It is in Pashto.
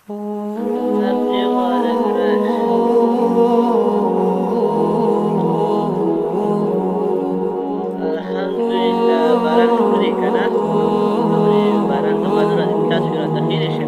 سبزی وارد الحمدلله باران ښکلی که نه؟ باران زما زړه دی، تاسو راته خیری شئ.